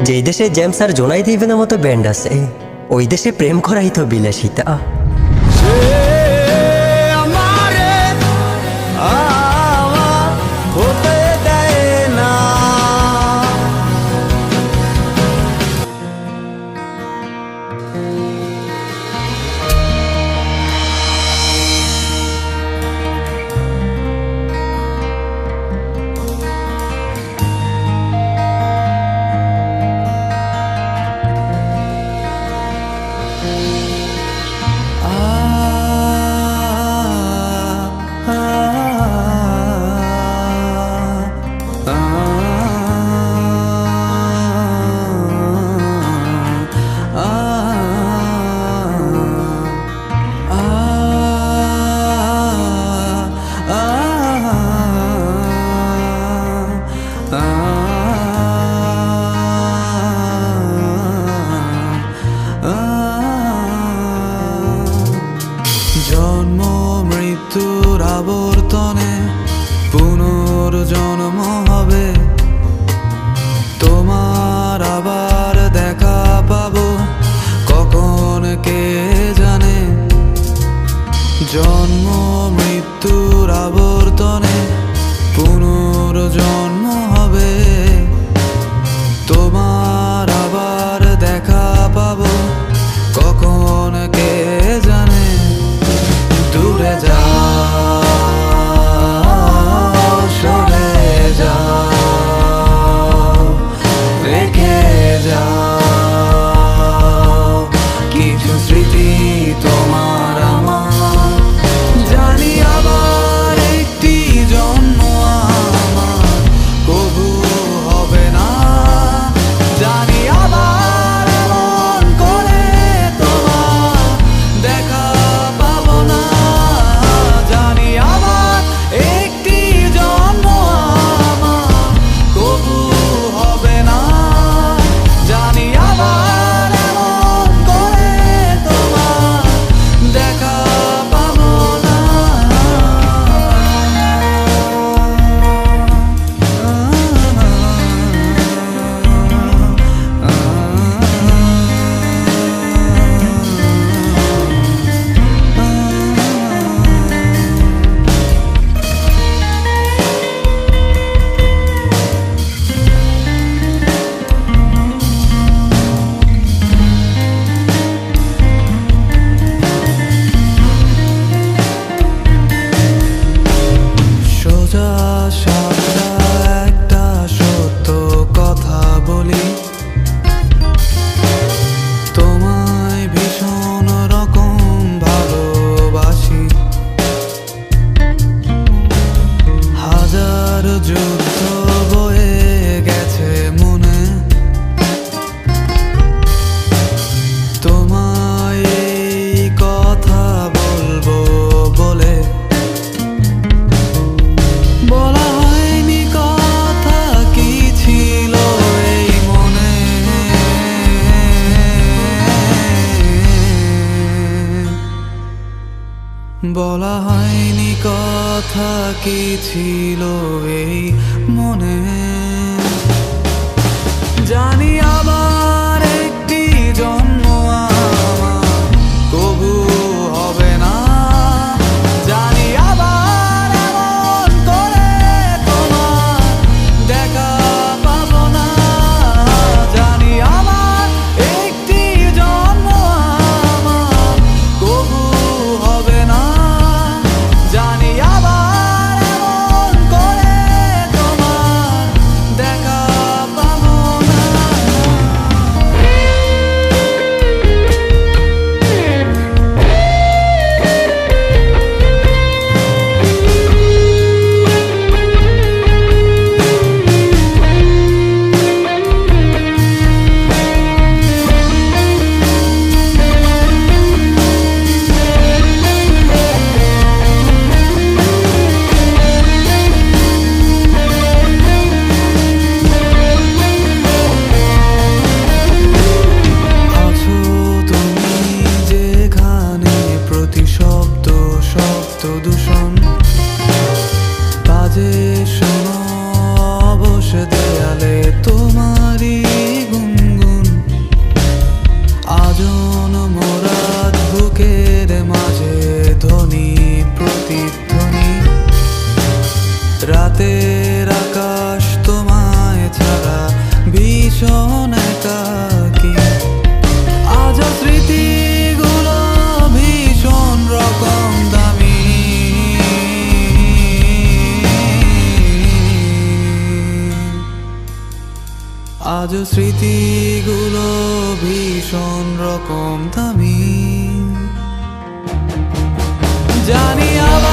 যেই দেশে জেমস আর জোনাই দিবেনের মতো ব্যান্ড আছে, ওই দেশে প্রেম করাই তো বিলাসিতা। জন্ম মৃত্যুর আবর্তনে পুনর্জন্ম হবে, তোমার আবার দেখা পাবো কখন কে জানে। জন্ম মৃত্যুর আবর্তনে পুনর্জন্ম হবে, তোমার আবার দেখা পাবো কখন কে জানে। দূরে যাও, সরে যাও, রেখে যাও কিছু স্মৃতি তোমার আমার। জানি আবার একটি জন্ম আমার কবু হবে না, জানি আবার এমন করে তোমার দেখা পাবো না। জানি আবার একটি জন্ম আমার কবু হবে না, জানি আবার এমন করে তোমার দেখা পাবো না। সোজা সাপটা একটা সত্য কথা বলি, তোমায় ভীষণ রকম ভালোবাসি। হাজার যুদ্ধ বয়ে গেছে মনে, তোমায় এই কথা বলবো বলে। বলা হয়নি কথা কি ছিল এই মনে, বলা হয়নি কথা কি ছিল এই মনে। জানি আবার একটি জন্ম আমার কবু হবে না, জানি আবার এমন করে তোমার দেখা পাবো না। জানি আবার একটি জন্ম আমার কবু হবে না, জানি আবার এমন করে তোমার দেখা পাবো না। ভীষণ একাকী। আজ স্মৃতিগুলো ভীষণ রকম দামি। আজ স্মৃতিগুলো ভীষণ রকম দামি। জানি আবার